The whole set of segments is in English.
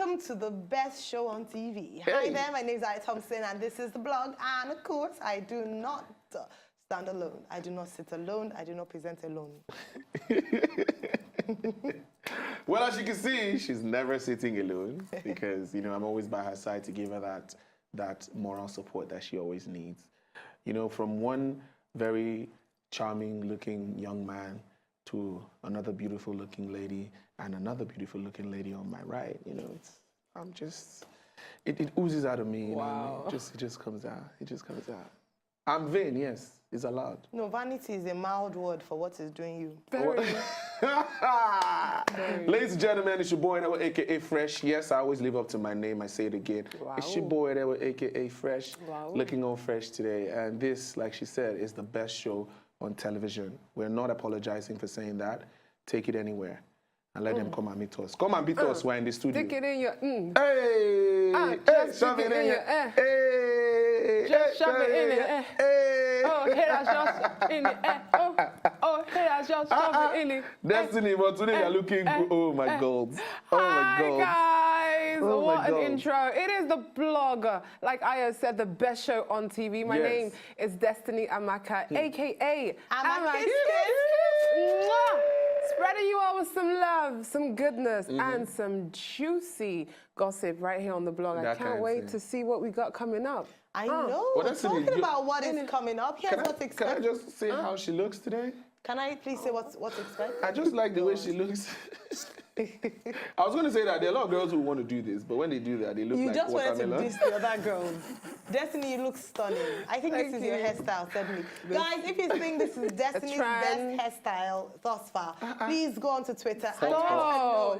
Welcome to the best show on TV. Hey. Hi there, my name is Aya Thompson and this is the blog. And of course, I do not stand alone. I do not sit alone. I do not present alone. Well, as you can see, she's never sitting alone because, you know, I'm always by her side to give her that moral support that she always needs. You know, from one very charming-looking young man to another beautiful-looking lady and another beautiful-looking lady on my right, you know, it oozes out of me, you know what I mean? It just comes out. It just comes out. I'm vain, yes. It's allowed. No, vanity is a mild word for what is doing you. Very. Ladies and gentlemen, it's your boy, a.k.a. Fresh. Yes, I always live up to my name. I say it again. Wow. It's your boy, a.k.a. Fresh, looking all fresh today. And this, like she said, is the best show on television. We're not apologizing for saying that. Take it anywhere. And let them come and meet us. Come and beat us. We're in the studio. Stick it in your Hey! Hey! Shove it in your Hey! Just shove it in your Hey! Oh, here I just in the Oh, here I just shove it in it. Destiny, but today you're looking good. Oh my God. Oh my God. Hi guys. Oh what an intro. It is the blogger. Like Aya said, the best show on TV. My name is Destiny Amaka, a.k.a. Amaka. Spreading you all with some love, some goodness, and some juicy gossip right here on the blog. I can't wait to see what we got coming up. I know. Well, talking about what is coming up, here's what to expect. Can I just say how she looks today? Can I please say what to expect? I just like the way she looks. I was going to say that there are a lot of girls who want to do this, but when they do that, they look like watermelon. You just wanted to diss the other girls. Destiny, you look stunning. I think this is your hairstyle, certainly. Guys, if you think this is Destiny's best hairstyle thus far, please go onto Twitter and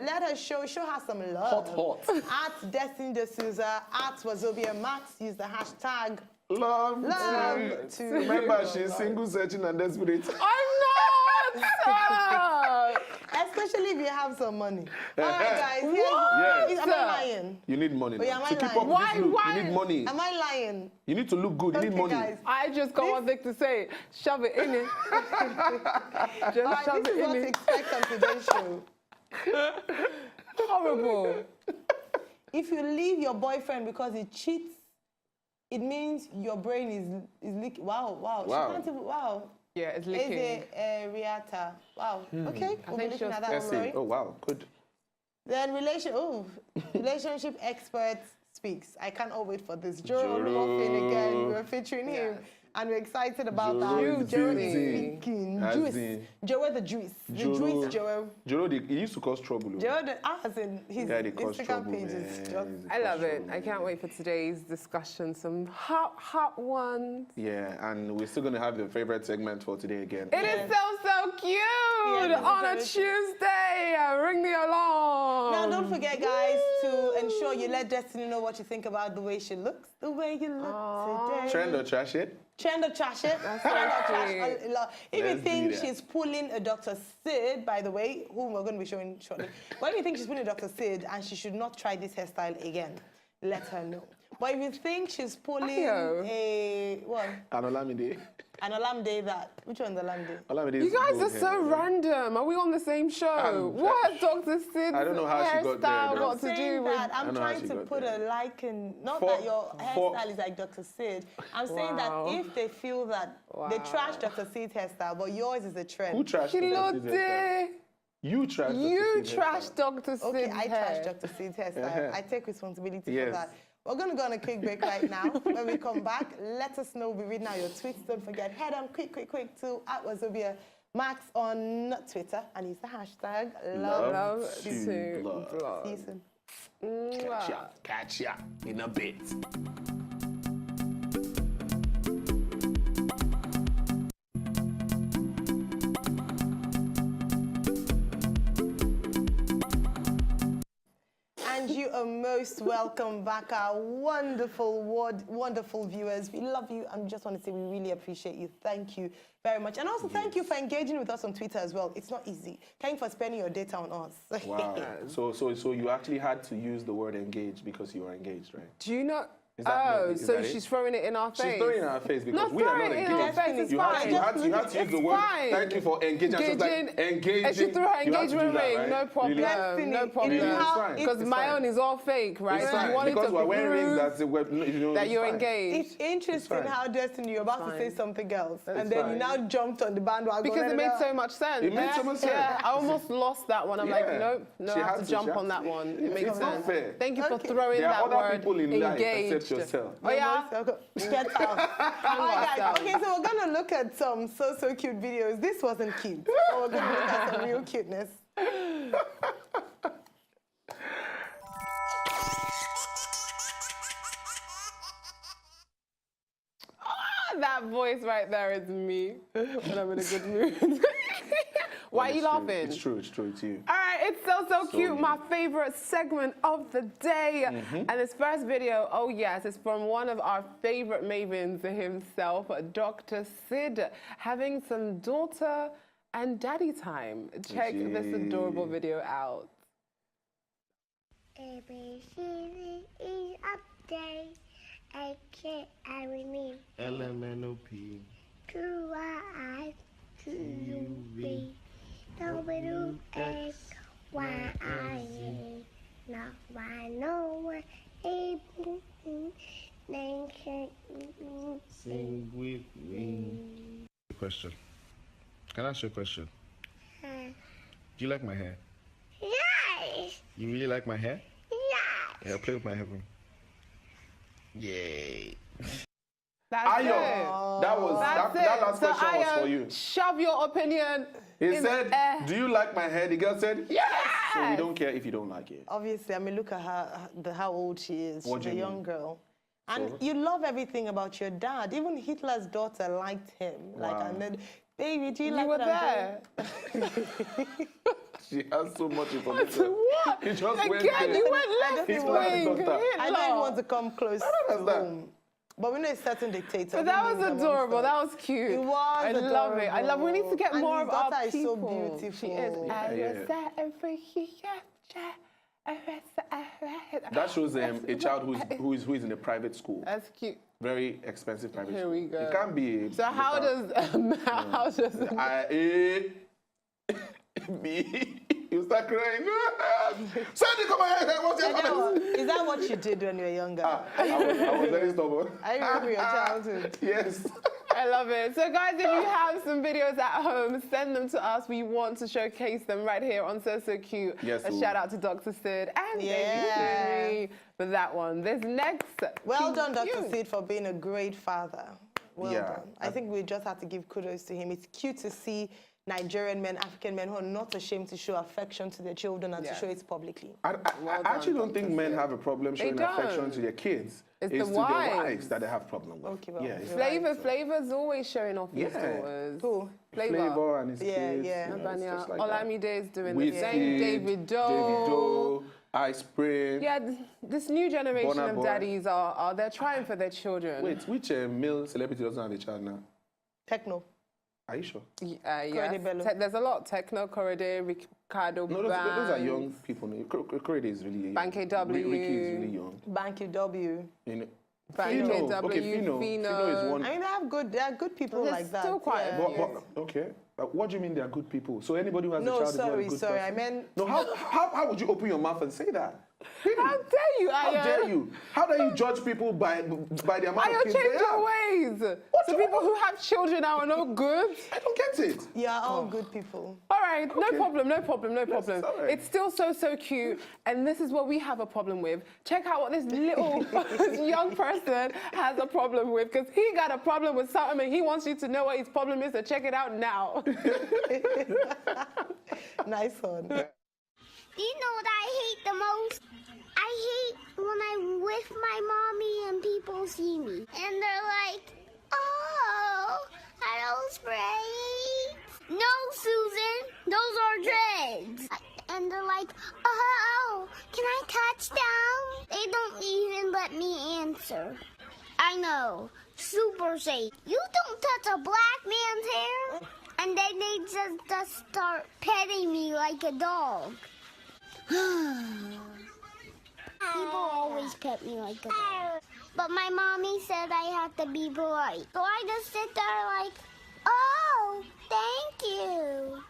let her show her some love. Hot. At Destiny D'Souza, at Wazobia Max, use the hashtag love to. Remember, she's single, searching, and desperate. I'm not! Especially if you have some money. All right, guys. Am I lying? You need money. Am I to keep lying? up this look, you need money. Am I lying? You need to look good. You need money. Guys. I just got one thing to say. Shove it in it. Just shove it in it. This is what to expect on today's show. Horrible. If you leave your boyfriend because he cheats, it means your brain is leaking. Wow. She can't even, Yeah, it's leaking. Eze Riata. Wow. Okay. We'll be looking at that one. Oh, wow. Good. Then relationship expert speaks. I can't wait for this. Joro again. We're featuring him. And we're excited about that. Joro is speaking. Joro the juice. The juice, Joro. Joro, he used to cause trouble. Joro, as in his Instagram pages. I love it. I can't wait for today's discussion. Some hot ones. Yeah, and we're still going to have the favorite segment for today again. It is so cute on a Tuesday. Ring the alarm. Now, don't forget, guys, to ensure you let Destiny know what you think about the way she looks, the way you look today. Trend or trash it? Trend or trash it. If you think she's pulling a Dr. Sid, by the way, whom we're going to be showing shortly, but if you think she's pulling a Dr. Sid and she should not try this hairstyle again, let her know. But if you think she's pulling An Olamide that. Which one's Olamide? You guys are so random. Are we on the same show? What Dr. Sid's hairstyle got to do with... I'm trying to put a not that your hairstyle is like Dr. Sid. I'm saying that if they feel that they trash Dr. Sid's hairstyle, but yours is a trend. Who trashed Dr. Sid's hairstyle? You trashed Dr. Sid's hairstyle. Okay, I trashed Dr. Sid's hairstyle. I take responsibility for that. We're going to go on a quick break right now. When we come back, let us know. We'll be reading out your tweets. Don't forget, head on quick to @Wazobia Max on Twitter and use the hashtag love to blog. See you soon. Catch ya in a bit. And you are most welcome back, our wonderful viewers. We love you, and we just want to say we really appreciate you. Thank you very much. And also thank you for engaging with us on Twitter as well. It's not easy. Thank you for spending your data on us. Wow. So you actually had to use the word engage because you were engaged, right? Do you know? Oh, so she's throwing it in our face. She's throwing it in our face because we are not engaged. You had to use the word. Thank you for engaging. She was like, engaging. And she threw her engagement ring. Right? No problem. Really? No problem. Because my own is all fake, right? It's You wanted because to we're wearing prove that you're engaged. It's interesting how Destiny, you're about to say something else, and then you now jumped on the bandwagon. Because it made so much sense. It made so much sense. Yeah, I almost lost that one. I'm like, nope, no, I have to jump on that one. It makes sense. Thank you for throwing that word. There are other people in life except yourself. Oh yeah? Get out. All right, guys. Okay, so we're going to look at some so cute videos. This wasn't cute. So we're going to look at some real cuteness. That voice right there is me when I'm in a good mood. Why are you laughing? It's true, it's you. All right, it's so cute. My favorite segment of the day. And this first video, oh yes, it's from one of our favorite mavens himself, Dr. Sid, having some daughter and daddy time. Check this adorable video out. ABCD update. A-K-I-R-E LMNOP Q-I-I Q-U-B W-X-Y-I-Z Not why no one able then can Sing with me. Question. Can I ask you a question? Do you like my hair? Yes! You really like my hair? Yes! Yeah, play with my hair. Yay. That's Ayo, it. that last question was for you. Shove your opinion. He said, do you like my hair? The girl said, yes! So we don't care if you don't like it. Obviously, I mean, look at her, how old she is. What She's a young girl. And you love everything about your dad. Even Hitler's daughter liked him. Wow. Like, and then, baby, do you like what I'm doing? She has so much information. What? You just went Again, there. you went left He's wing. like the doctor. I don't even want to come close What to is that? home. But we know a certain dictator. But that was adorable. That was cute. It was I love it. I love. We need to get and more his of our daughter people. is so beautiful. She is. That shows a child who is in a private school. That's cute. Very expensive private Here school. we go. It can't be. So how does You start crying. Sandy, come on here. What's your comment? Is that what you did when you were younger? I was very stubborn. I remember your childhood. Yes. I love it. So guys, if you have some videos at home, send them to us. We want to showcase them right here on So Cute. Yes, a shout out to Dr. Sid and Baby Siri for that one. This next. Well done, Dr. Sid, for being a great father. Well Yeah. done. I think we just have to give kudos to him. It's cute to see Nigerian men, African men who are not ashamed to show affection to their children and to show it publicly. I actually don't think men have a problem showing affection to their kids. It's to the their wives wives that they have problem with. Okay, well, yeah, Flavor's always showing off his daughters. Who? Flavor and his kids. Yeah. Olamide is doing the Wizkid, same. David Doe. Ice Spray. Yeah, this new generation of daddies are they're trying for their children. Wait, which male celebrity doesn't have a child now? Techno. Are you sure? Yes. There's a lot. Techno, Corridor, Ricardo. No, those are young people. Corridor is really young. Bank W. Ricky is really young. Bank W. You know, Bank Fino. W. Okay, Fino is one. I mean, they are good people like that. Still quite. Okay. But what do you mean they are good people? So anybody who has a child is not a good person? I meant... No, how would you open your mouth and say that? Really? How dare you, Ayo? How dare you? How dare you judge people by the amount of kids they change have? your ways. So people who have children are no good. I don't get it. Yeah, all good people. All right, Okay. no problem. Yes, all right. It's still so cute, and this is what we have a problem with. Check out what this little young person has a problem with, because he got a problem with something, and he wants you to know what his problem is, so check it out now. Nice one. Do you know what I hate the most? I hate when I'm with my mommy and people see me. And they're like, oh, are those braids? No, Susan, those are dreads. And they're like, oh, can I touch them? They don't even let me answer. I know, super safe. You don't touch a black man's hair. And then they just start petting me like a dog. People always pet me like a dog. but my mommy said I had to be polite. So I just sit there like, oh, thank you.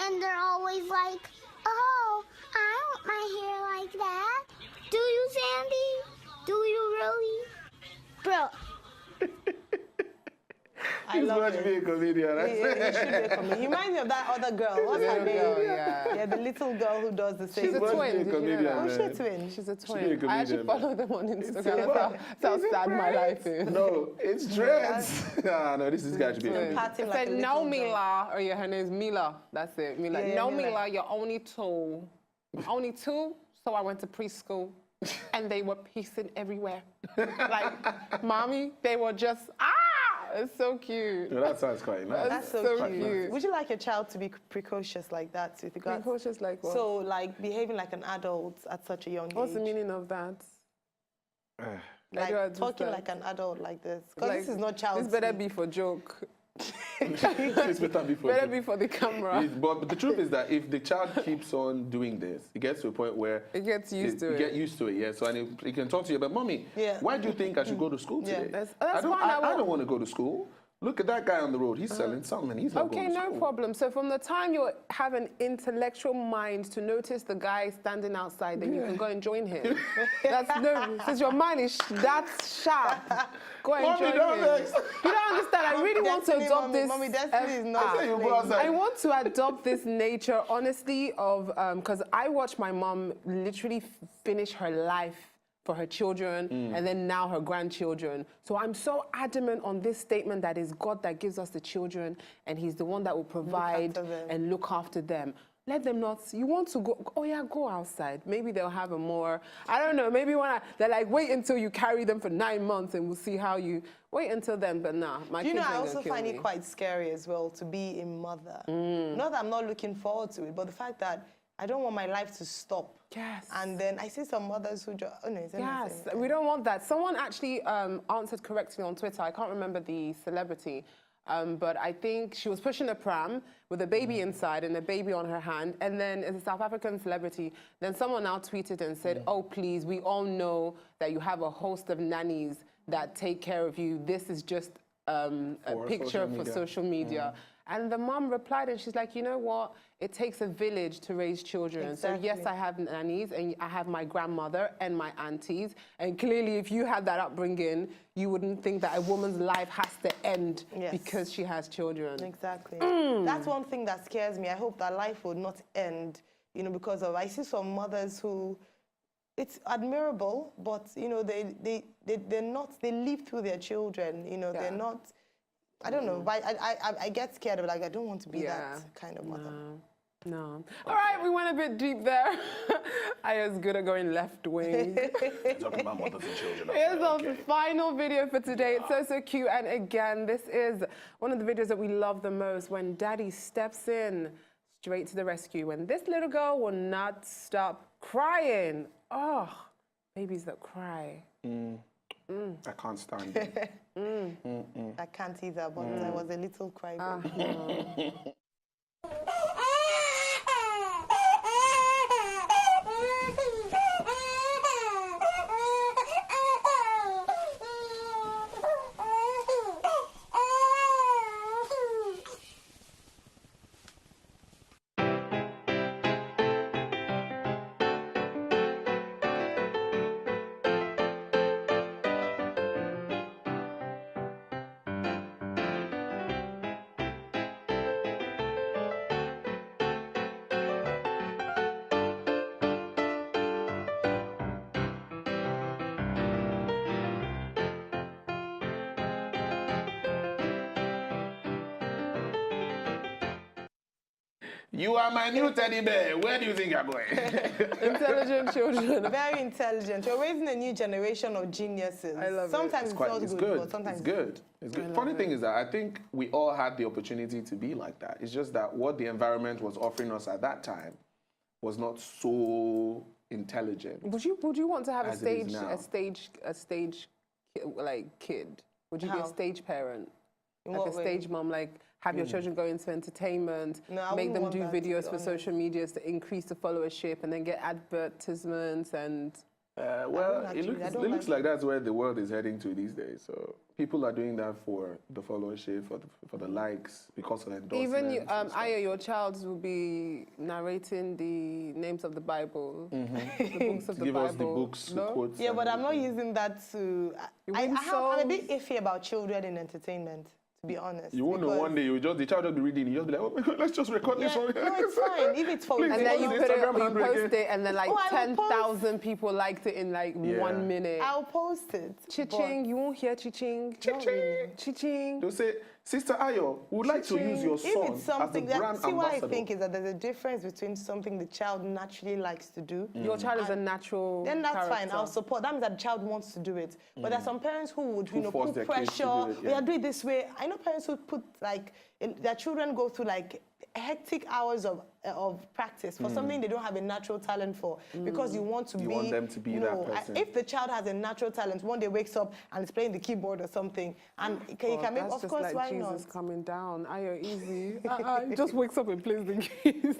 And they're always like, oh, I want my hair like that. Do you, Sandy? Do you really? Bro. He's going to be a comedian. Right? He should be a comedian. He reminds me of that other girl. What's her name? Girl, yeah. The little girl who does the same. She's a twin. Be a comedian, Oh, she's a twin. She's a be a twin. I actually comedian, follow them on Instagram. That's how sad my life is. No, it's dreads. No, this is going to be a comedian. Patting I like said, a no, little girl. Mila. Oh, yeah, her name's Mila. That's it. Mila. Yeah, no, Mila. Mila, you're only two. Only two? So I went to preschool. And they were piecing everywhere. Like, mommy, they were just, it's so cute. No, that sounds quite nice. That's so so cute. cute. Would you like your child to be precocious like that with regards? Precocious like what? So, like behaving like an adult at such a young age. What's the meaning of that? I don't Like talking understand. like an adult like this. Because Like, this is not child. This better be for joke. It's better before. Better be for the camera. But the truth is that if the child keeps on doing this, it gets to a point where It gets used to you it. get used to it, yeah. So and he can talk to you about, mommy, Yeah. why do you think I should go to school Yeah. today? That's I don't, fine, I don't want to go to school. Look at that guy on the road. He's selling something. And he's not Okay, going to no school. problem. So from the time you have an intellectual mind to notice the guy standing outside, then you can go and join him. Since your mind is that's sharp, go and Mommy, join don't him. vex. You don't understand. I really want to Destiny, adopt mommy, this. Mommy, Destiny is not. say you go outside. I want to adopt this nature, honestly, of because I watched my mom literally finish her life for her children and then now her grandchildren. So I'm so adamant on this statement that it's God that gives us the children and he's the one that will provide after them. and look after them. Let them not, you want to go, oh yeah, go outside. Maybe they'll have a more, I don't know, maybe they're like, wait until you carry them for 9 months and we'll see how you, wait until then, but nah, my You kids know, I ain't also gonna kill find me. it quite scary as well to be a mother. Not that I'm not looking forward to it, but the fact that I don't want my life to stop. Yes. And then I see some mothers who just, oh no, it's Yes, anything. we don't want that. Someone actually answered correctly on Twitter. I can't remember the celebrity, but I think she was pushing a pram with a baby inside and a baby on her hand. And then as a South African celebrity, then someone now tweeted and said, oh, please, we all know that you have a host of nannies that take care of you. This is just a picture for social media. And the mom replied and she's like, you know what? It takes a village to raise children. Exactly. So yes, I have nannies and I have my grandmother and my aunties. And clearly if you had that upbringing, you wouldn't think that a woman's life has to end because she has children. Exactly. That's one thing that scares me. I hope that life will not end, you know, because of, I see some mothers who, it's admirable, but, you know, they're not, they live through their children, you know, they're not, I don't know, but I get scared of, like, I don't want to be that kind of mother. No. All right, we went a bit deep there. I was good at going left wing. Talking about mothers and children. Here's our final video for today. It's so cute. And again, this is one of the videos that we love the most when daddy steps in straight to the rescue. When this little girl will not stop crying. Oh, babies that cry. I can't stand it. I can't either, but I was a little crybaby. You are my new teddy bear. Where do you think you're going? Intelligent children. Very intelligent. You're raising a new generation of geniuses. I love it. Sometimes it's not It's good, good. but sometimes It's good. It's good. Funny thing is that I think we all had the opportunity to be like that. It's just that what the environment was offering us at that time was not so intelligent. Would you want to have As it is now. a stage like kid? Would you be How? a stage parent? In Like what a way? stage mom, like have your children go into entertainment, No, I make wouldn't them want do that, to be videos for honest. social medias to increase the followership and then get advertisements and Well, it looks like that's where the world is heading to these days. So people are doing that for the followership, for the likes, because of endorsements. Even you, Ayo, your child will be narrating the names of the Bible, the books of the Give Bible. us the books, the quotes. Yeah, but I'm not using that to... I'm a bit iffy about children in entertainment, to be honest. You won't know one day, the child will be reading, you just be like, oh my God, let's just record this one. No, it's fine. If it's for... Please, And then you put it, you post it, and then like Oh, 10,000 people liked it in like 1 minute. I'll post it. Chiching, you won't hear chiching. Chiching. Chiching. They'll say, Sister Ayo, we would like to use your son If it's something as the brand see what I ambassador. think is that there's a difference between something the child naturally likes to do. Your child is a natural Then that's fine. character. I'll support. That means that the child wants to do it. But there's some parents who would, force put their kids to pressure. do it, We are doing it this way. I know parents who put their children go through hectic hours of practice for something they don't have a natural talent for, because you want them to be that person. If the child has a natural talent, one day wakes up and is playing the keyboard or something, and he can make, that's of course, just why like not? Jesus coming down. Ayo, easy. He just wakes up and plays the keys.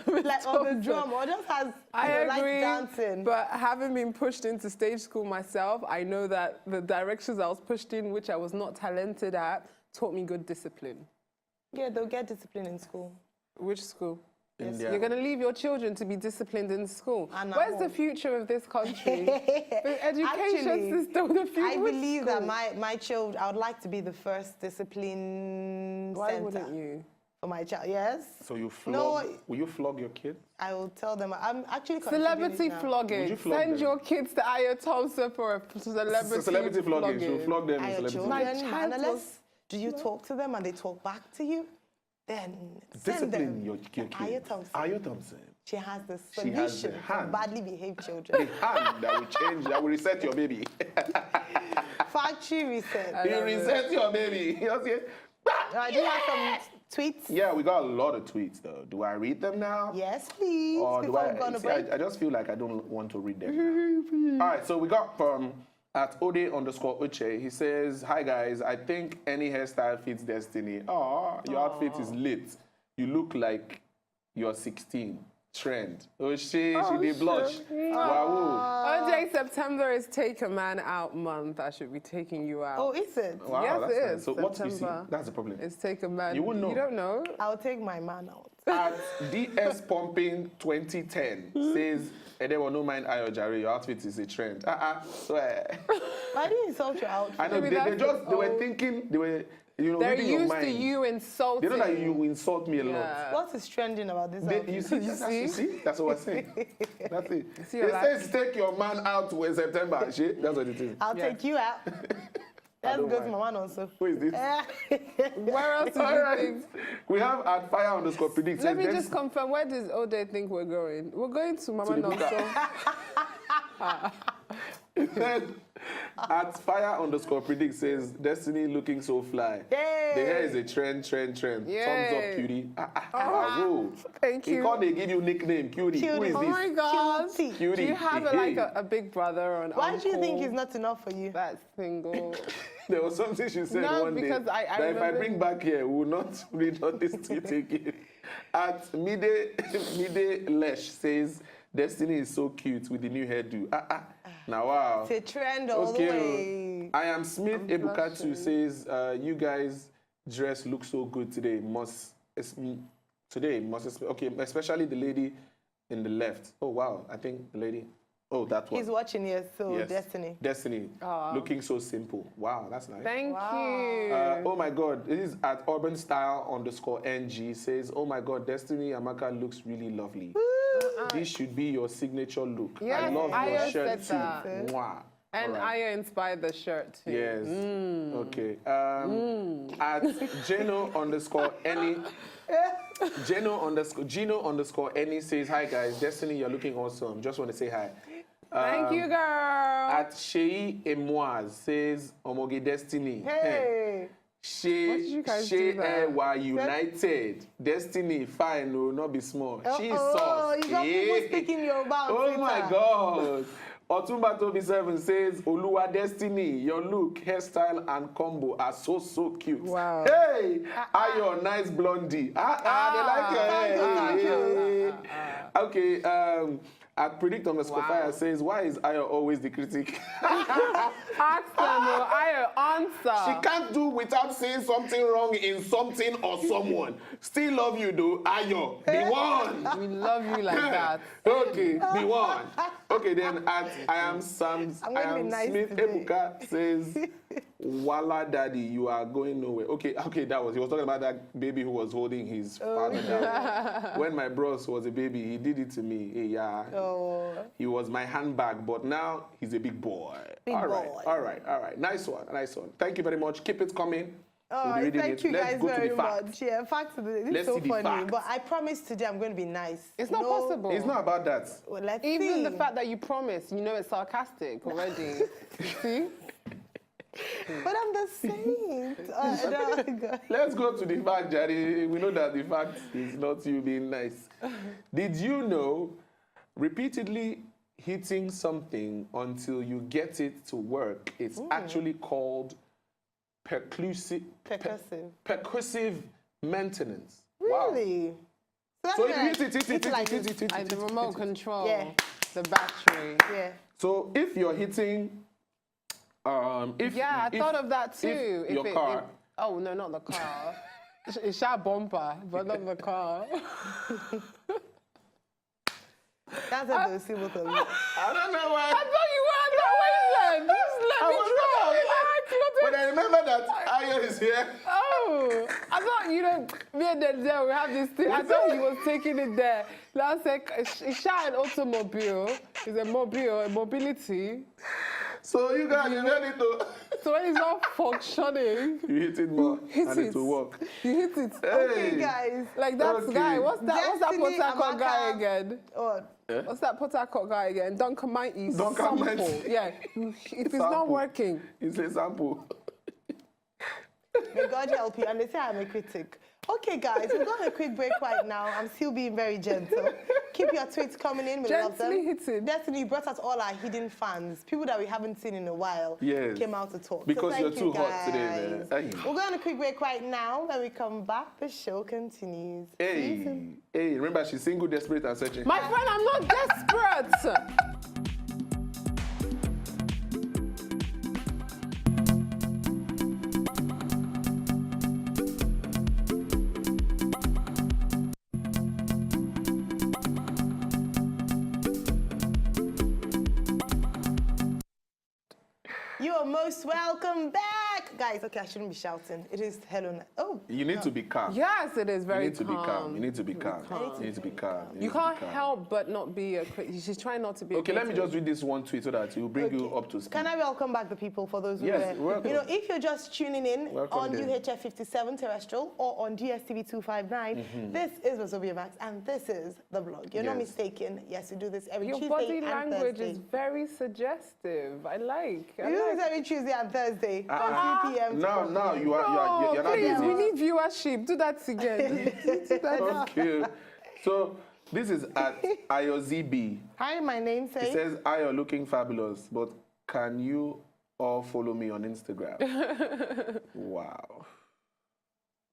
Like on the drum, or just has agree, dancing. But having been pushed into stage school myself, I know that the directions I was pushed in, which I was not talented at, taught me good discipline. Yeah, they'll get discipline in school. Which school? India. You're going to leave your children to be disciplined in school. And Where's the future of this country? The education system, the future. I believe that my child, I would like to be the first discipline Why center wouldn't you? for my child. Yes. So will you flog your kids? I will tell them. I'm actually Celebrity flogging. Would you flog Send them? your kids to Ayo Thompson for a celebrity flogging. She'll flog them in Your celebrity. children, unless do you talk to them and they talk back to you? Then send Discipline them your to kids. Ayo Thompson. Ayo Thompson. She has the She has the solution for hand. badly behaved children. The hand that will change, that will reset your baby. Factory reset. You reset your baby. You know what I'm Do you have some tweets? Yeah, we got a lot of tweets though. Do I read them now? Yes, please. Or do Before we go on a break. I just feel like I don't want to read them now. All right, so we got from at Ode_Uche. He says, hi guys, I think any hairstyle fits Destiny. Oh, your outfit is lit. You look like you're 16. Trend. She did blush. Wow. OJ, September is Take a Man Out month. I should be taking you out. Oh, is it? Wow, Yes, that's it nice. is. So what do you see? September. That's the problem. It's Take a Man. You wouldn't know. You don't know? I'll take my man out. At DS Pumping 2010 says, Edewo, no mind Ayo Jare, your outfit is a trend. Swear. Why do you insult your outfit? I know, Maybe they were thinking, They're reading your used mind. to you insulting. They know that you insult me a lot. Yeah. What is trending about this outfit? You see? That's what I'm saying. That's it. See It your says take your man out in September. That's what it is. I'll take you out. Let's don't go to mind. my man also. Who is this? Where else do All you right. think? We have at Fire_Predict. Let me just confirm, where does Ode think we're going? We're going to Mama the Nonso. At Fire_Predict says, Destiny looking so fly. Yay. The hair is a trend. Thumbs Yay. up, cutie. Bravo. Thank you. Because they give you nickname, cutie. Who is Cutie. Oh this? my God. Cutie. Cutie. Do you have a big brother or an Why uncle do you think he's not enough for you? that's single? There was something she said No, one day because I that if I remember- bring back here, we will not read all this tweet again. At Mide Lesh says, Destiny is so cute with the new hairdo. Now, wow. It's a trend all the way. I am Smith I'm Ebukatu blushing. says, you guys dress look so good today. Okay, especially the lady in the left. Oh, wow. I think the lady. Oh, that one. He's watching here, so Yes. Destiny. Destiny. Looking so simple. Wow, that's nice. Thank Wow. you. Oh my God, this is at urbanstyle_ng says, oh my God, Destiny Amaka looks really lovely. This should be your signature look. I Yes, love your Ayo shirt said that. too. Mwah. And All right. Ayo inspired the shirt too. Yes. Okay. At Geno_any. Geno_any says, hi guys, Destiny, you're looking awesome. Just want to say hi. Thank you, girl. At Shei Emoise says, Omoge Destiny. Hey. Why did you guys do that? Were united. Destiny, fine, no, not be small. She's Oh, sauce. you got people speaking Yoruba on Oh my Twitter. God. Otumba Toby 7 says, Oluwa Destiny, your look, hairstyle, and combo are so cute. Wow. Hey, Ayo, nice blondie. They like your hair. Thank you. Okay, At Predict_Fire says, why is Ayo always the critic? Ask them, Ayo, answer. She can't do without saying something wrong in something or someone. Still love you though, Ayo. Be one. We love you like that. Okay, be one. Okay, then at I am Smith Ebuka says, Wala daddy, you are going nowhere. Okay, he was talking about that baby who was holding his father down. When my bros was a baby, he did it to me. Hey, yeah. Oh. He was my handbag, but now he's a big boy. All right. Nice one. Thank you very much. Keep it coming. Oh, we'll thank you guys very much. Yeah, facts. It's so funny. But I promise today I'm going to be nice. It's not possible. It's not about that. Well, let's Even see. the fact that you promise, you know it's sarcastic already. See? But I'm the saint. Let's go to the fact, Jerry. We know that the fact is not you being nice. Did you know repeatedly hitting something until you get it to work is actually called percussive maintenance? Really? Wow. So if you hit it, Like the remote control, the battery. Yeah. So if you're hitting, I thought of that too. Your car. Oh no, not the car. It's a bumper, but not the car. That's a very simple thing. I don't know why. I thought you were that way then. Just let me try. But I remember that Ayo is here. Oh, I thought, me and Denzel, we have this thing. I thought he was taking it there. Last sec, it's an automobile. It's a mobility. So you guys are ready to... So when it's not functioning... You hit it more and it will work. You hit it. Hey. Okay, guys. Like that guy. What's that Port Harcourt guy again? Yeah? What's that Port Harcourt guy again? Duncan Mighty's Duncan sample. Mighty. Yeah. If it's not working. It's a sample. May God help you. And they say I'm a critic. Okay, guys, we're going on a quick break right now. I'm still being very gentle. Keep your tweets coming in. We love them. Hitting. Destiny brought us all our hidden fans, people that we haven't seen in a while, came out to talk. Because so you're too hot today, man. We're going on a quick break right now. When we come back, the show continues. Hey, remember, she's single, desperate, and searching. My friend, I'm not desperate. You are most welcome back. Guys, okay, I shouldn't be shouting. It is hello. Oh. You need to be calm. Yes, it is very calm. You need to be calm. You can't help but not be she's trying not to be Okay, let me just read this one tweet so that will bring you up to speed. Can I welcome back the people for those who welcome. if you're just tuning in on UHF 57 terrestrial or on DSTV 259, this is Wazobia Max and this is the blog. You're not mistaken. Yes, we do this every Tuesday and Thursday. Your body language is very suggestive. I like. We do this every Tuesday and Thursday from 3 p.m. No, you're not please, doing we need viewership. Do that again. Okay. So this is at IOZB. Hi, my name says. It says Ayo looking fabulous, but can you all follow me on Instagram? Wow.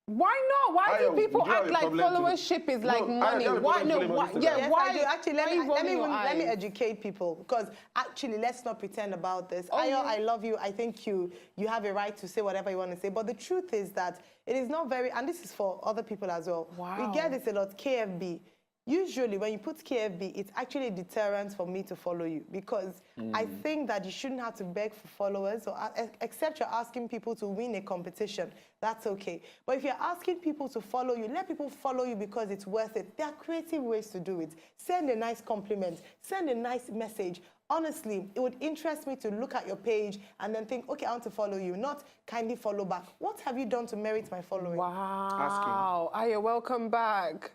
Why not? Why do people act like followership is like money? Why no? Why? Actually, let me educate people because actually, let's not pretend about this. Ayo, I love you. I think you have a right to say whatever you want to say. But the truth is that it is not very, and this is for other people as well. Wow. We get this a lot. KFB. Usually, when you put KFB, it's actually a deterrent for me to follow you because I think that you shouldn't have to beg for followers, or except you're asking people to win a competition. That's okay. But if you're asking people to follow you, let people follow you because it's worth it. There are creative ways to do it. Send a nice compliment. Send a nice message. Honestly, it would interest me to look at your page and then think, okay, I want to follow you, not kindly follow back. What have you done to merit my following? Wow. Aya, welcome back.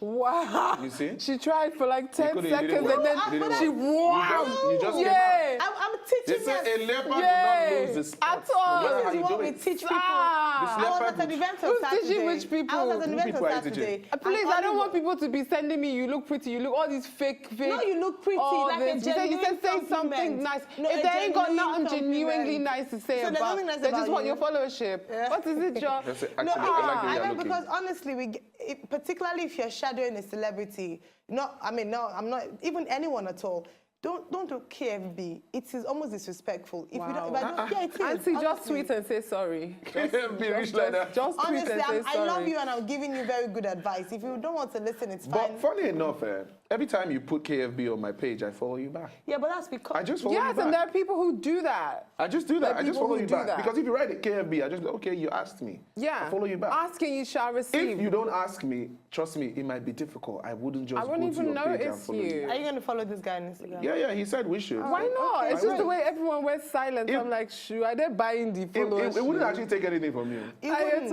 Wow. You see? She tried for like 10 seconds and then she You just I'm teaching you. A leopard will not lose the spot. At all. This is what we teach people. I was at an event on Saturday. Who's teaching which people? I was at an event on Saturday. Please, I don't want people to be sending me, you look pretty, you look all these fake. No, you look pretty. Like a genuine you said say something nice. If they ain't got nothing genuinely nice to say about, they just want your followership. What is it, John? I like because honestly, particularly if you're shadowing a celebrity, I'm not, even anyone at all, don't do KFB. It is almost disrespectful. If wow. yeah, it is. Auntie, just tweet and say sorry. Just honestly, I love you and I'm giving you very good advice. If you don't want to listen, it's fine. But funny enough, every time you put KFB on my page, I follow you back. Yeah, but that's because... I just follow you back. Yes, and there are people who do that. I just do that. I just follow you back. Because if you write a KFB, I just go, okay, you asked me. Yeah. I follow you back. Asking you shall receive. If you don't ask me, trust me, it might be difficult. I wouldn't just go to your page and follow you. Are you going to follow this guy on Instagram? Yeah, he said we should. Why not? Okay. It's just the way everyone wears silent. I'm like, shoo, are they buying the followers? It wouldn't actually take anything from you.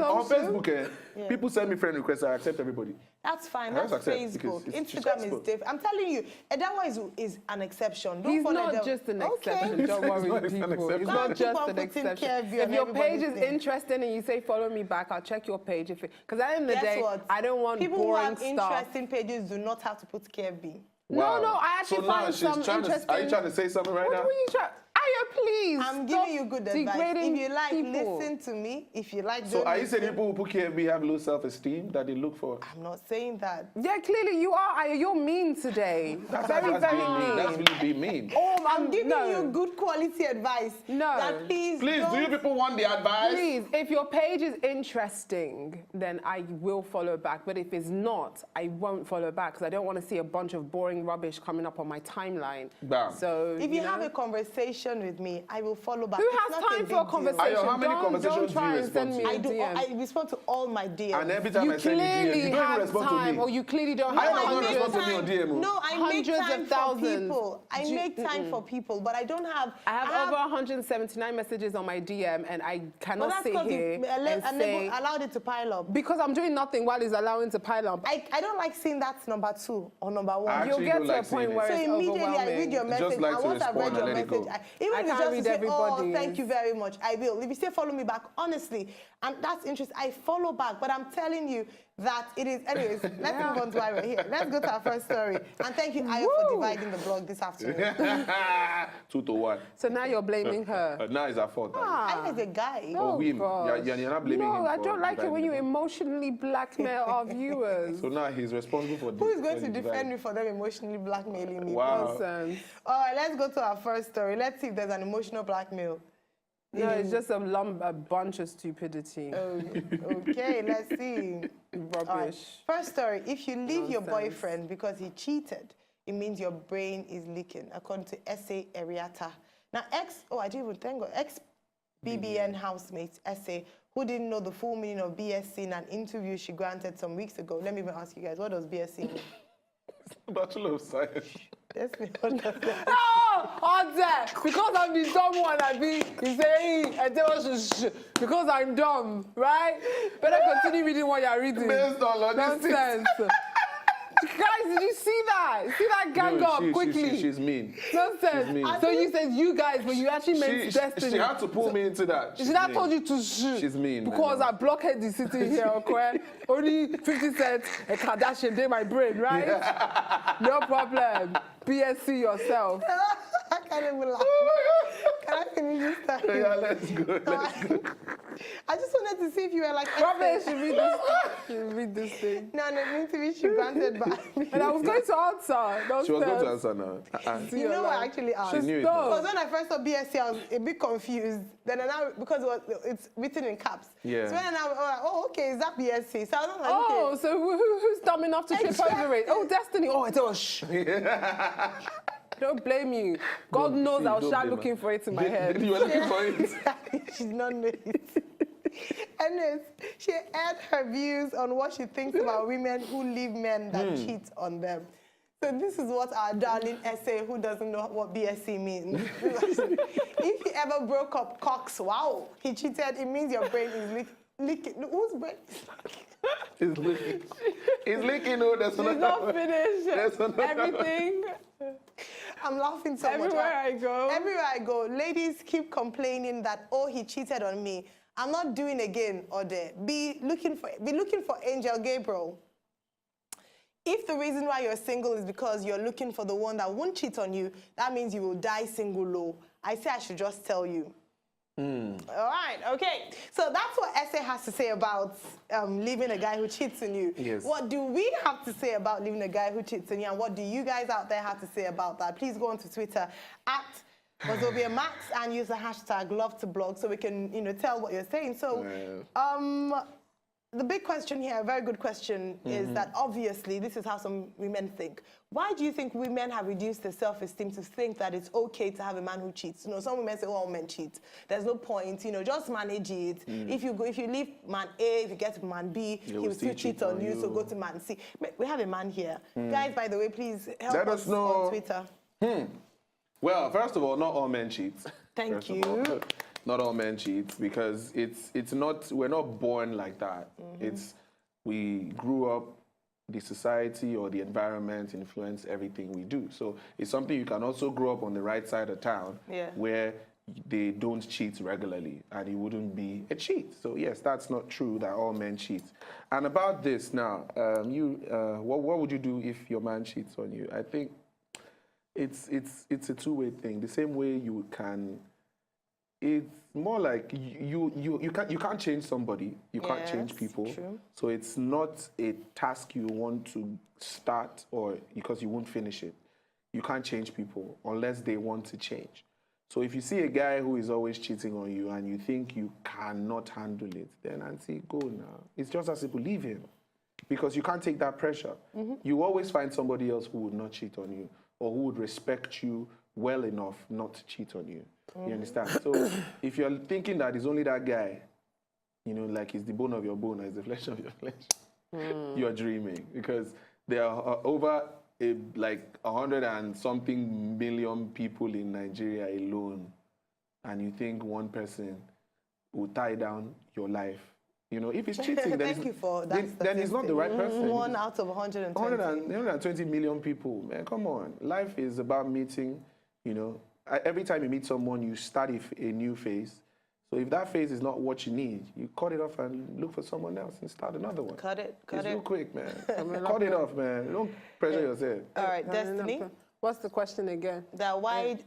On Facebook, people send me friend requests, I accept everybody. That's fine. That's Facebook. Instagram is different. I'm telling you, Edawa is an exception. He's not just an exception. Don't worry, people. He's not just an exception. If your page is interesting and you say follow me back, I'll check your page. Because at the end of the day, I don't want boring stuff. People who have interesting pages do not have to put KFB. Wow. No, I actually find some interesting... Are you trying to say something right now? What are you trying... Aya, please. I'm giving you good advice. If you like, listen to me. If you like, so are you saying people who put KFB have low self-esteem that they look for? I'm not saying that. Yeah, clearly you are. Aya, you're mean today. Very mean. That's really being mean. Oh, I'm giving you good quality advice. No. That please do you people want the advice? Please, if your page is interesting, then I will follow back. But if it's not, I won't follow back because I don't want to see a bunch of boring rubbish coming up on my timeline. Bam. So if you have a conversation with me, I will follow back. Who has time for a conversation? How many conversations do you respond to? I respond to all my DMs. And every time I send you DMs, you don't even respond to me. Or you clearly don't have time. I don't respond to me on DM. No, I make time for people. I make time for people, but I don't have... I have over 179 messages on my DM, and I cannot sit here and say... allowed it to pile up. Because I'm doing nothing while it's allowing to pile up. I don't like seeing that's number 2 or number 1. You'll get to a point where it's immediately I read your message, and once I've read your message, even if it's just to say, oh, thank you very much, I will. If you say follow me back, honestly, and that's interesting, I follow back, but I'm telling you that it is... Anyways, let's move on to why we're here. Let's go to our first story. And thank you, Ayo, for dividing the blog this afternoon. 2 to 1. So now you're blaming her. Now it's our fault. Ayo is a guy. Oh, him. You're not blaming him. No, I don't like it when you emotionally blackmail our viewers. So now he's responsible for... Who is going to defend me for them emotionally blackmailing me? Wow. Nonsense. All right, let's go to our first story. Let's see if there's an emotional blackmail. No, it's just a bunch of stupidity. Okay, let's see. Rubbish. Right. First story. If you leave your boyfriend because he cheated, it means your brain is leaking, according to S.A. Ariata. Now, I didn't even thank God, ex-BBN housemate S.A., who didn't know the full meaning of BSc in an interview she granted some weeks ago. Let me even ask you guys, what does BSc mean? Bachelor of Science. Let's be honest. Because I'm the dumb one, he's saying, because I'm dumb, right? Better continue reading what you're reading. Based on nonsense. Guys, did you see that? See that gang up quickly? She's mean. Nonsense. She's mean. So you said you guys, but you actually meant destiny. She had to pull me into that. She not told you to shh. She's mean. Because I blockhead is sitting here, okay? Only 50 cents a Kardashian in my brain, right? Yeah. No problem. BSc yourself. I can't even laugh. Can I finish this time? Yeah, let's go. I just wanted to see if you were like... Probably should read this thing. No, the interview she granted by me. And I was going to answer. She was going to answer now. You know what I actually asked? She knew it. Because when I first saw BSc, I was a bit confused. Then because it's written in caps. Yeah. So when I was like, oh, okay, is that BSc? So I was like, oh, okay. So who's dumb enough to trip over it? Oh, Destiny. Oh, it's all shh. Don't blame you. God knows I was looking for it in my head. You were looking for it? She's not knowing it. And she aired her views on what she thinks about women who leave men that cheat on them. So this is what our darling essay, who doesn't know what BSc means. If he ever broke up Cox, wow, he cheated, it means your brain is leaking. Whose brain is leaking? It's leaking. It's leaking, oh, that's She's not finished. Everything. I'm laughing so much. Everywhere I go, ladies keep complaining that, oh, he cheated on me. I'm not doing again, or be looking for Angel Gabriel. If the reason why you're single is because you're looking for the one that won't cheat on you, that means you will die single low. I say I should just tell you. All right, Okay, so that's what Essay has to say about leaving a guy who cheats on you. Yes. What do we have to say about leaving a guy who cheats on you, and what do you guys out there have to say about that? Please go on to Twitter at Wazobia Max and use the hashtag #LoveToBlog so we can, tell what you're saying. So, the big question here, a very good question, is that obviously this is how some women think. Why do you think women have reduced their self-esteem to think that it's okay to have a man who cheats? Some women say, "Oh, men cheat. There's no point. Just manage it. If you leave man A, if you get to man B, he will still cheat on you. So go to man C." We have a man here, guys. By the way, please help us on Twitter. Well, first of all, not all men cheat. Thank you. Not all men cheat, because we're not born like that. We grew up, the society or the environment influence everything we do. So it's something you can also grow up on the right side of town, where they don't cheat regularly and it wouldn't be a cheat. So yes, that's not true that all men cheat. And about this now, what would you do if your man cheats on you? I think it's a two-way thing. The same way you can. It's more like you can't change somebody. You can't change people. True. So it's not a task you want to start or because you won't finish it. You can't change people unless they want to change. So if you see a guy who is always cheating on you and you think you cannot handle it, then auntie, go now. It's just as simple, leave him. Because you can't take that pressure. You always find somebody else who would not cheat on you or who would respect you well enough not to cheat on you. You understand? So if you're thinking that it's only that guy, like he's the bone of your bone, or he's the flesh of your flesh, you're dreaming. Because there are over 100 and something million people in Nigeria alone, and you think one person will tie down your life. If he's cheating, then he's not the right person. 1 out of 120. 120 million people. Man, come on. Life is about meeting, every time you meet someone, you start a new phase. So if that phase is not what you need, you cut it off and look for someone else and start another one. Cut it. It's real quick, man. Cut it off, man. Don't pressure yourself. All right, Destiny. What's the question again? That why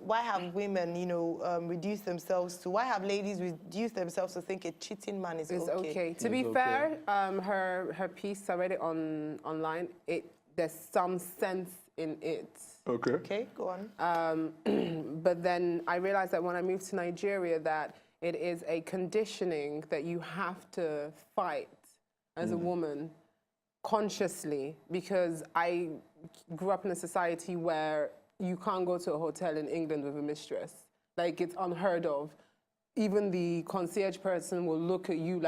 have women, reduced themselves to? Why have ladies reduced themselves to think a cheating man is okay? To be fair, her piece, I read it online. There's some sense in it. Okay, go on. But then I realized that when I moved to Nigeria, that it is a conditioning that you have to fight as a woman consciously, because I grew up in a society where you can't go to a hotel in England with a mistress. Like, it's unheard of. Even the concierge person will look at you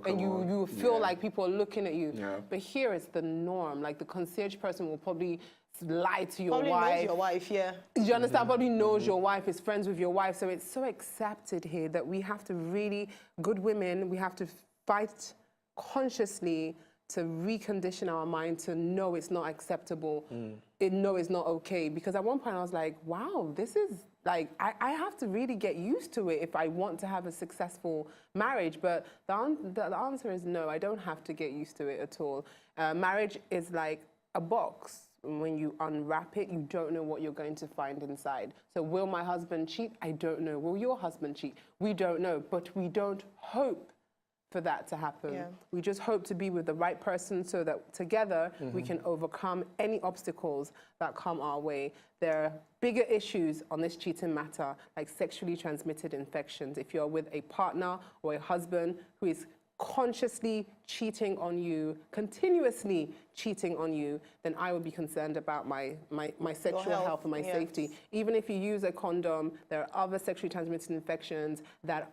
and you feel like people are looking at you. Yeah. But here it's the norm. Like, the concierge person will probably lie to your wife. Probably knows your wife, yeah. You understand? Probably knows your wife, is friends with your wife. So it's so accepted here that we have to really, good women, we have to fight consciously to recondition our mind to know it's not acceptable, know it's not okay. Because at one point I was like, wow, this is like, I have to really get used to it if I want to have a successful marriage. But the answer is no, I don't have to get used to it at all. Marriage is like a box. When you unwrap it, you don't know what you're going to find inside. So will my husband cheat? I don't know. Will your husband cheat? We don't know. But we don't hope for that to happen. Yeah. We just hope to be with the right person so that together we can overcome any obstacles that come our way. There are bigger issues on this cheating matter, like sexually transmitted infections. If you're with a partner or a husband who is consciously cheating on you, continuously cheating on you, then I would be concerned about my sexual health and my safety. Even if you use a condom, there are other sexually transmitted infections that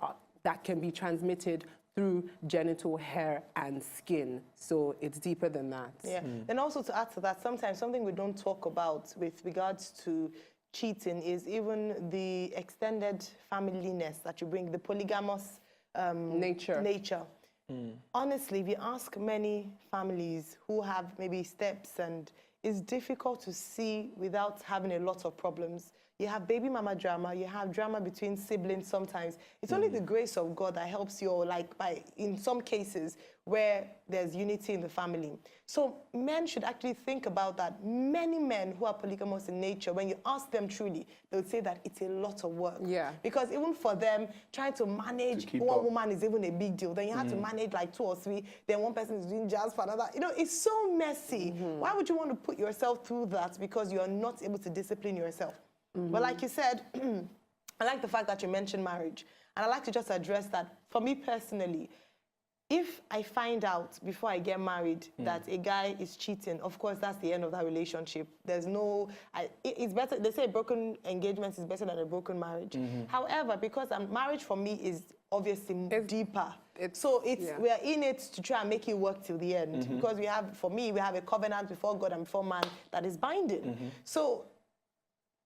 can be transmitted through genital hair and skin. So it's deeper than that. Yeah. And also to add to that, sometimes something we don't talk about with regards to cheating is even the extended familyness that you bring, the polygamous nature. Honestly, if you ask many families who have maybe steps, and it's difficult to see without having a lot of problems. you have baby mama drama, you have drama between siblings sometimes. It's only the grace of God that helps you, or like in some cases where there's unity in the family. So men should actually think about that. Many men who are polygamous in nature, when you ask them truly, they would say that it's a lot of work. Yeah. Because even for them, trying to manage one woman is even a big deal. Then you have to manage like 2 or 3. Then one person is doing jazz for another. You know, it's so messy. Why would you want to put yourself through that because you're not able to discipline yourself? But like you said, I like the fact that you mentioned marriage. And I like to just address that. For me personally, if I find out before I get married that a guy is cheating, of course, that's the end of that relationship. There's no, it's better, they say a broken engagement is better than a broken marriage. However, because marriage for me is obviously deeper. We are in it to try and make it work till the end. Because we have, for me, we have a covenant before God and before man that is binding. So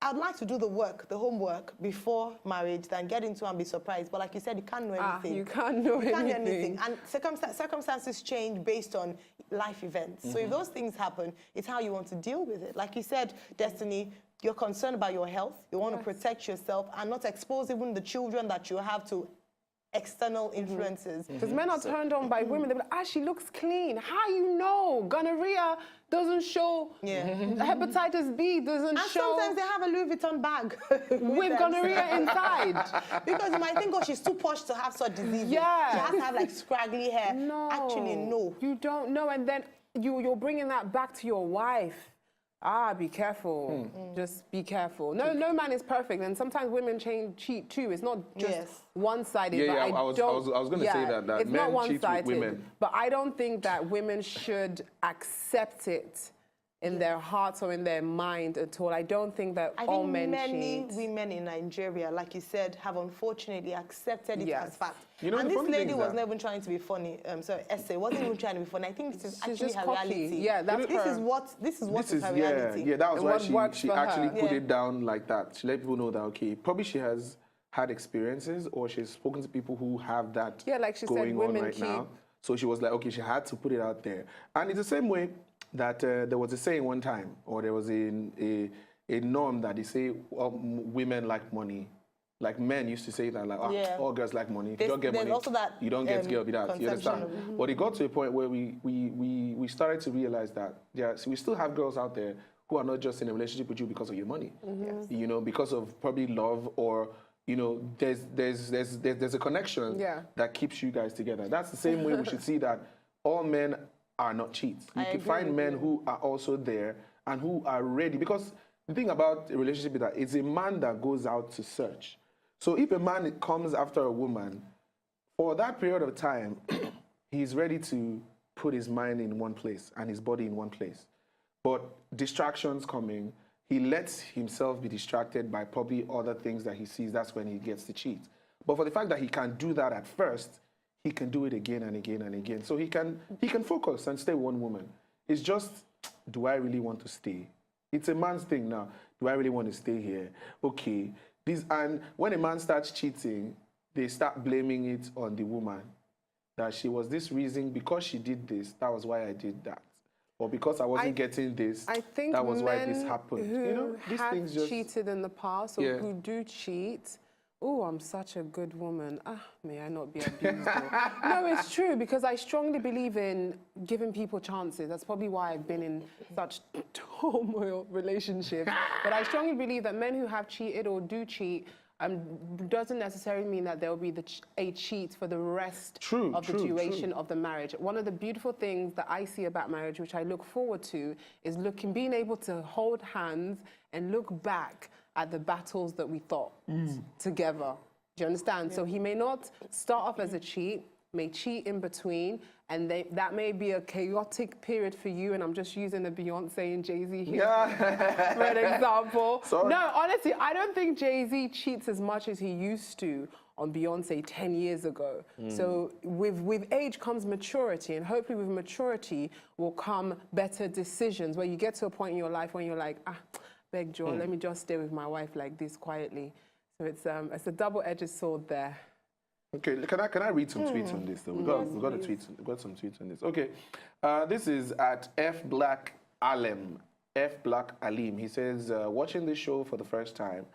I'd like to do the work, the homework, before marriage than get into and be surprised. But like you said, you can't know anything. You can't know anything. You can't know anything. And circumstances change based on life events. So if those things happen, it's how you want to deal with it. Like you said, Destiny, you're concerned about your health. You want to protect yourself and not expose even the children that you have to external influences. Because men are turned on by women. They're like, she looks clean. How you know? Gonorrhea doesn't show. Hepatitis B doesn't show. And sometimes they have a Louis Vuitton bag with gonorrhea inside. Because you might think, oh, she's too posh to have such diseases. Yeah. She has to have like scraggly hair. No. Actually, no. You don't know. And then you're bringing that back to your wife. Be careful. Just be careful. No man is perfect, and sometimes women cheat too. It's not just one-sided. I was going to say that it's men not one-sided. cheat with women. But I don't think that women should accept it in their hearts or in their mind at all. I don't think that all men cheat. Many women in Nigeria, like you said, have unfortunately accepted it as fact. You know, and this lady was not even trying to be funny. Sorry, Essay wasn't even trying to be funny. I think this is actually her reality. Yeah, that's this is her reality. Yeah, that was why she actually put it down like that. She let people know that, okay, probably she has had experiences or she's spoken to people who have that like she going said, on women right now. So she was like, okay, she had to put it out there. And it's the same way that there was a saying one time, or there was a norm that they say women like money. Like men used to say that, like, all girls like money. If you don't get money, also that, you don't get girl with that. You understand? But it got to a point where we started to realize that we still have girls out there who are not just in a relationship with you because of your money. You know, because of probably love, or you know, there's a connection that keeps you guys together. That's the same way we should see that all men are not cheats. You can find men who are also there and who are ready. Because the thing about a relationship is that it's a man that goes out to search. So if a man comes after a woman, for that period of time, he's ready to put his mind in one place and his body in one place. But distractions coming, he lets himself be distracted by probably other things that he sees. That's when he gets to cheat. But for the fact that he can do that at first, he can do it again and again and again. So he can focus and stay with one woman. It's just, do I really want to stay? It's a man's thing now. Do I really want to stay here? Okay. And when a man starts cheating, they start blaming it on the woman. That she was this reason, because she did this, that was why I did that. Or because I wasn't getting this, that was why this happened. Who you know, these have things just cheated in the past, or who do cheat, oh, I'm such a good woman. May I not be abused? No, it's true, because I strongly believe in giving people chances. That's probably why I've been in such turmoil relationships. But I strongly believe that men who have cheated or do cheat doesn't necessarily mean that there'll be a cheat for the rest of the duration of the marriage. One of the beautiful things that I see about marriage, which I look forward to, is being able to hold hands and look back at the battles that we fought together. Do you understand? Yeah. So he may not start off as a cheat, may cheat in between, and that may be a chaotic period for you, and I'm just using the Beyonce and Jay-Z here for an example. Sorry. No, honestly, I don't think Jay-Z cheats as much as he used to on Beyonce 10 years ago. So with age comes maturity, and hopefully with maturity will come better decisions, where you get to a point in your life when you're like, beg Joe, let me just stay with my wife like this quietly. So it's a double-edged sword there. Okay, can I read some tweets on this though? We got some tweets on this. Okay, this is at F Black Alim. He says, watching this show for the first time,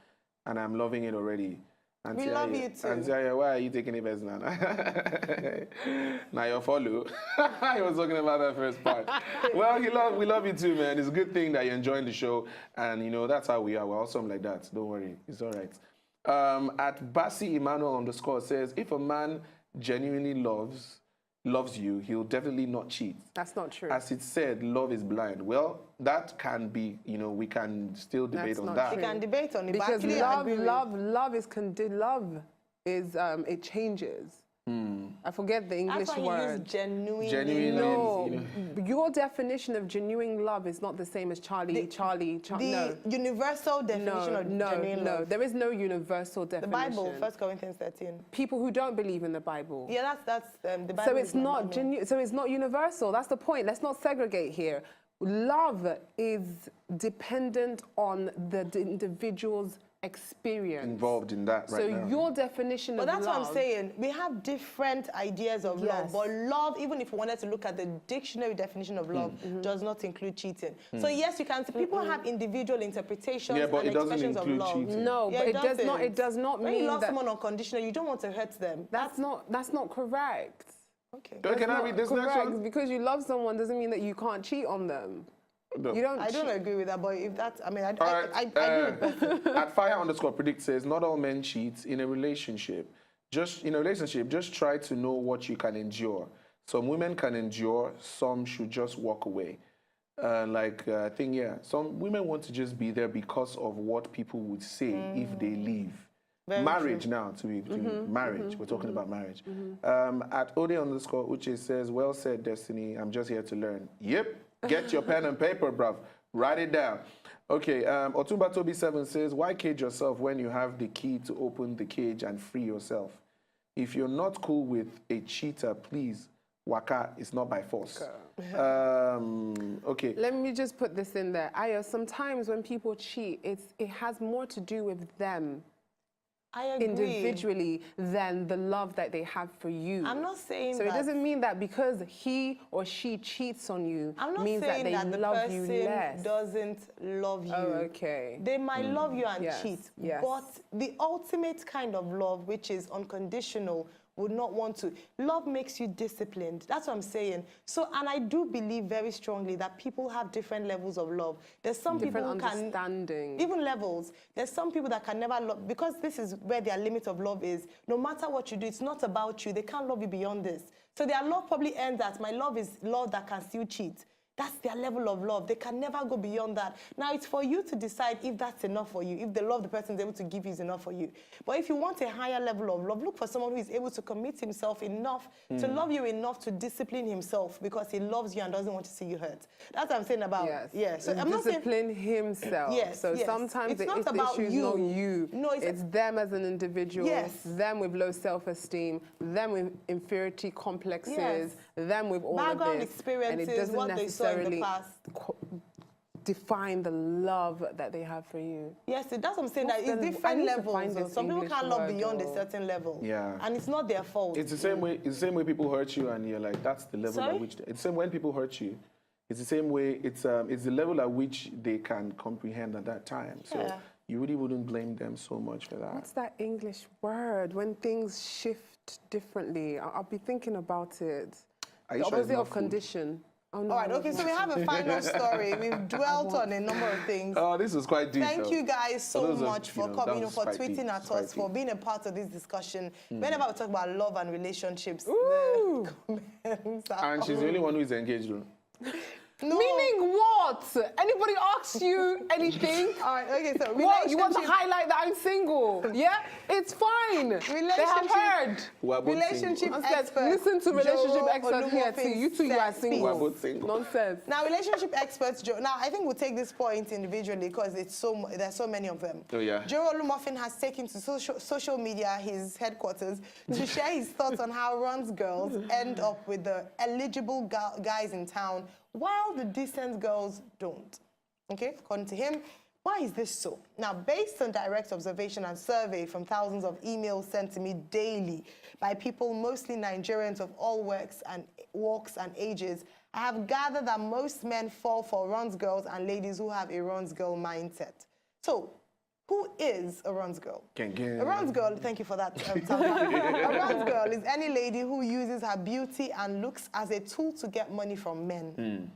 and I'm loving it already. We love you too. Auntie, why are you taking it personal? Now you follow. I was talking about that first part. Well, we love you too, man. It's a good thing that you're enjoying the show, and you know that's how we are. We're awesome like that. Don't worry, it's all right. At Basi Emmanuel _ says, if a man genuinely loves you, he'll definitely not cheat. That's not true. As it said, love is blind. Well, that can be, you know, we can still debate on that. We can debate on it, because but love is it changes. I forget the English That's why word. you use Genuinely. No, You know. your definition of genuine love is not the same as Charlie. The universal definition of genuine love. There is no universal The definition. Bible, 1 Corinthians 13. People who don't believe in the Bible. Yeah, that's the Bible. So it's not so it's not universal. That's the point. Let's not segregate here. Love is dependent on the individual's experience Involved in that right now. So your definition of love... But that's what I'm saying. We have different ideas of love. But love, even if we wanted to look at the dictionary definition of love, does not include cheating. So yes, you can see people have individual interpretations but and it doesn't expressions of include love. cheating. No, Yeah, but it does not when mean you love that... someone unconditionally, you don't want to hurt them. That's not correct. Okay. Can I read this next one? Because you love someone doesn't mean that you can't cheat on them. No. You don't. I don't agree with that, but if that's, I mean, I agree with that. At Fire_predict says, not all men cheat in a relationship. Just try to know what you can endure. Some women can endure, some should just walk away. I think, some women want to just be there because of what people would say if they leave. Marriage true. Now, to be marriage. We're talking about marriage. At Ode_Uche says, well said, Destiny. I'm just here to learn. Yep. Get your pen and paper, bruv. Write it down. Okay, Otumba Toby 7 says, why cage yourself when you have the key to open the cage and free yourself? If you're not cool with a cheater, please, waka, it's not by force. Okay. Let me just put this in there. Aya, sometimes when people cheat, it has more to do with them. I agree. Individually than the love that they have for you. I'm not saying so that. So it doesn't mean that because he or she cheats on you means that they love you less. Doesn't love you. Oh, okay. They might love you and cheat. Yes. But the ultimate kind of love, which is unconditional, would not want to. Love makes you disciplined. That's what I'm saying. So, and I do believe very strongly that people have different levels of love. There's some people who can... Even levels. There's some people that can never love, because this is where their limit of love is. No matter what you do, it's not about you. They can't love you beyond this. So their love probably ends at, my love is love that can still cheat. That's their level of love. They can never go beyond that. Now, it's for you to decide if that's enough for you, if the love the person is able to give you is enough for you. But if you want a higher level of love, look for someone who is able to commit himself enough to love you enough to discipline himself because he loves you and doesn't want to see you hurt. That's what I'm saying about... Yes. Yeah. So I'm discipline himself. Yes. So sometimes it's the not about issue is not you. No, it's them as an individual. Yes. Them with low self-esteem. Them with inferiority complexes. Yes. Them with all background of this. experiences, and it doesn't what they saw in the past. Define the love that they have for you. Yes, that's what I'm saying. That it's different levels. Some people can't love beyond a certain level. Yeah. And it's not their fault. It's the same way. It's the same way people hurt you, and you're like, that's the level at which. It's the same when people hurt you. It's the same way. It's the level at which they can comprehend at that time. So you really wouldn't blame them so much for that. What's that English word when things shift differently? I'll be thinking about it. The opposite of condition. Oh, no, all right, okay, so we have a final story. We've dwelt on a number of things. Oh, this was quite deep. Thank you guys so much for coming, for tweeting deep. at us, for being a part of this discussion. Whenever we talk about love and relationships, Ooh. the comments are... And she's the only one who is engaged, though. No. Meaning what? Anybody asks you anything? All right, okay, so what? You want to highlight that I'm single? Yeah? It's fine. They have heard. Relationship expert. Listen to relationship Joe expert here too. You two, you are single. We're both single. Nonsense. Now, relationship experts, Joe. Now, I think we'll take this point individually because there's so many of them. Oh, yeah. Joe Olumuffin has taken to social media, his headquarters, to share his thoughts on how Ron's girls end up with the eligible guys in town while the decent girls don't. Okay, according to him, why is this so? Now, based on direct observation and survey from thousands of emails sent to me daily by people, mostly Nigerians of all walks and ages, I have gathered that most men fall for Ron's girls and ladies who have a Ron's girl mindset. So, Who is a runs girl? A runs girl, thank you for that. A runs girl is any lady who uses her beauty and looks as a tool to get money from men,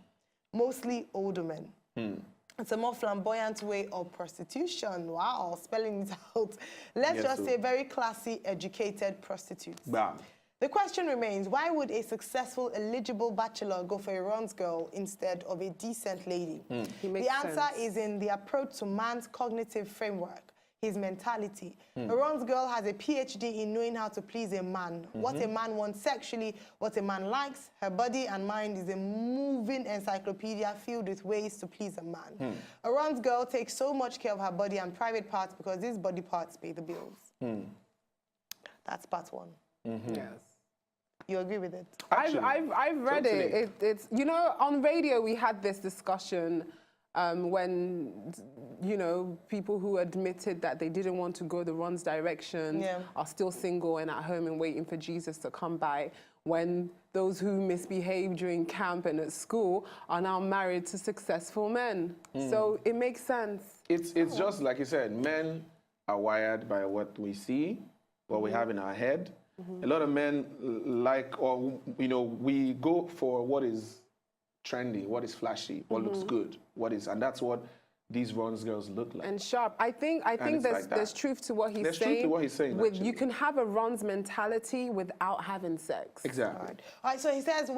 mostly older men. It's a more flamboyant way of prostitution. Wow, spelling it out. Let's just say very classy, educated prostitutes. Bam. The question remains, why would a successful, eligible bachelor go for a runs girl instead of a decent lady? The answer is in the approach to man's cognitive framework, his mentality. A runs girl has a PhD in knowing how to please a man, what a man wants sexually, what a man likes. Her body and mind is a moving encyclopedia filled with ways to please a man. A runs girl takes so much care of her body and private parts because these body parts pay the bills. That's part one. Yes. You agree with it? I've read it. It's, you know, on radio we had this discussion when, you know, people who admitted that they didn't want to go the runs direction are still single and at home and waiting for Jesus to come by, when those who misbehaved during camp and at school are now married to successful men. So it makes sense. It's just like you said, men are wired by what we see, what we have in our head. A lot of men like, or, you know, we go for what is trendy, what is flashy, what looks good, and that's what these runs girls look like. And sharp. I think there's truth to what he's saying. There's truth to what he's saying, with, you can have a runs mentality without having sex. Exactly. All right, so he says,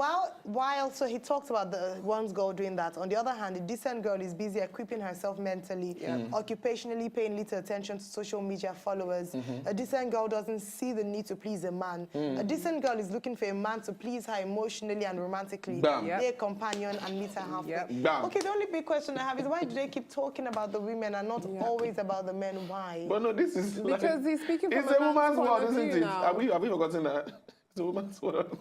so he talks about the runs girl doing that. On the other hand, the decent girl is busy equipping herself mentally, occupationally paying little attention to social media followers. A decent girl doesn't see the need to please a man. A decent girl is looking for a man to please her emotionally and romantically, be a companion and meet her halfway. Okay, the only big question I have is, why do they keep talking about the women and not always about the men? Why? But no, this is because he's speaking from a woman's world, isn't it? Now. Have we forgotten that? It's a woman's world.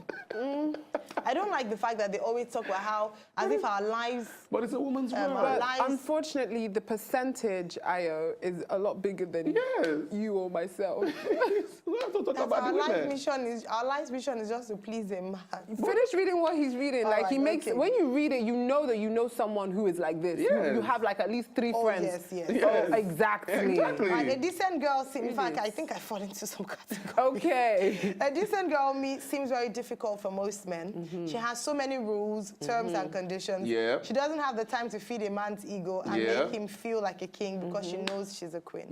I don't like the fact that they always talk about how, as if our lives... But it's a woman's world. But unfortunately, the percentage, Ayo, is a lot bigger than you or myself. We have to talk about the women. Our life's mission is just to please a man. Finish reading what he's reading. Like, he makes... When you read it, you know that you know someone who is like this. You have, like, at least 3 friends. Yes. Oh, exactly. Like, a decent girl, in fact, I think I fall into some category. Okay. A decent girl seems very difficult for most men. She has so many rules, terms and conditions. She doesn't have the time to feed a man's ego and make him feel like a king because she knows she's a queen.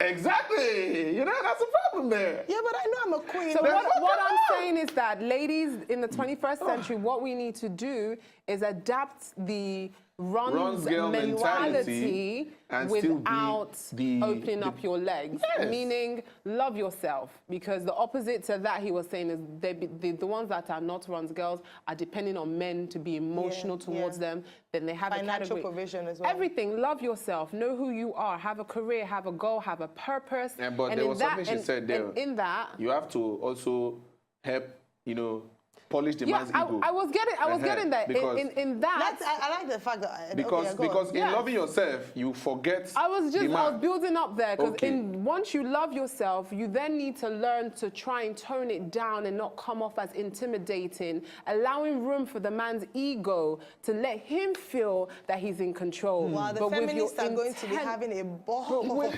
Exactly. You know, that's a problem there. Yeah, but I know I'm a queen. So what I'm saying is that, ladies, in the 21st century, what we need to do is adapt the runs girl mentality and without opening up your legs. Meaning, love yourself. Because the opposite to that, he was saying, is the ones that are not runs girls are depending on men to be emotional towards them. Then they have financial provision as well. Everything. Love yourself. Know who you are. Have a career. Have a goal. Have a purpose. But there was something she said there. In that, you have to also help, you know, polish the man's ego. I was getting that. In that. I like the fact that... Because in loving yourself, you forget I was building up there, because once you love yourself, you then need to learn to try and tone it down and not come off as intimidating, allowing room for the man's ego to let him feel that he's in control. Wow, the feminists are going to be having a ball.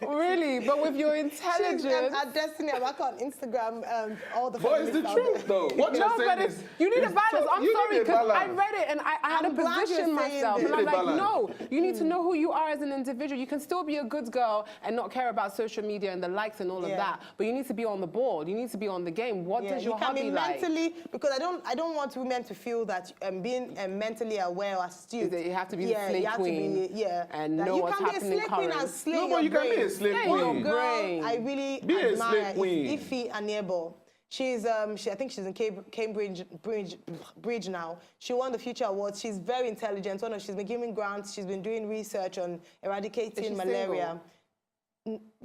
Really? But with your intelligence... At Destiny, I work on Instagram, all the feminists it's the truth, though. What you're saying is... You need a balance. I'm sorry, because I read it and I had to position myself. And I'm like, no, you need to know who you are as an individual. You can still be a good girl and not care about social media and the likes and all of that. But you need to be on the board. You need to be on the game. What does your hobby like? Mentally, because I don't want women to feel that being mentally aware or astute. You have to be the slay queen. And know what's happening current. No, but you can be a slay queen. I really admire Ify Aniebo. She's, I think she's in Cambridge now. She won the Future Awards. She's very intelligent. She's been giving grants. She's been doing research on eradicating malaria.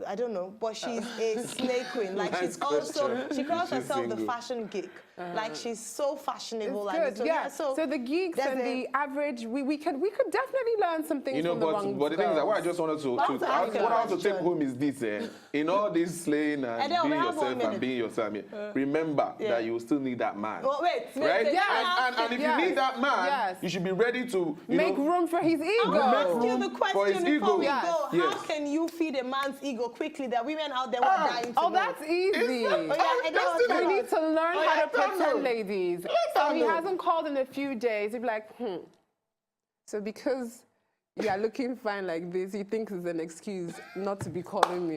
I don't know, but she's a slay queen. Like she calls herself the fashion geek. Like she's so fashionable. It's like good, so, yeah. So So the geeks and the average, we could definitely learn some things from the wrong but the thing is that what I just wanted to That's what the I want to question. take home is this: in all this slaying and Adele, we being have 1 yourself minute. and being yourself, remember that you will still need that man. Well, wait, right? Yeah. And if you need that man, you should be ready to make room for his ego. I want to ask you the for his question before ego. we Yes. go. Yes. How can you feed a man's ego quickly that women out there are dying to Oh, know? that's easy. We need to learn how to pretend, ladies. So he hasn't called in a few days. He'd be like, So because you are looking fine like this, he thinks it's an excuse not to be calling me.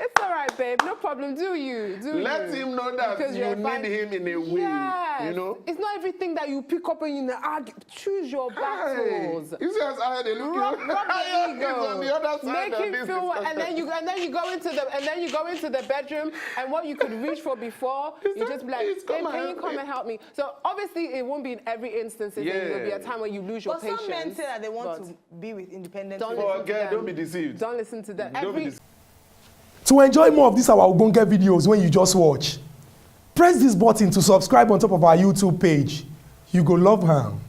It's all right, babe. No problem. Do you? Let him know that Because you you're need fine. him in a way. Yes. You know? It's not everything that you pick up and you argue. Choose your battles. You see how they look Rub you? the ego. He's on the other side Make of him this feel, discussion. and then you go into the bedroom, and what you could reach for before, you just be like, babe, can you come and help me? So obviously it won't be in every instance. There'll be a time where you lose your patience. But some men say that they want to be with independent Don't women. listen to them. Don't be deceived. Don't listen to them. Don't be deceived. To enjoy more of these our Ogbonge videos when you just watch, press this button to subscribe on top of our YouTube page. You go love am.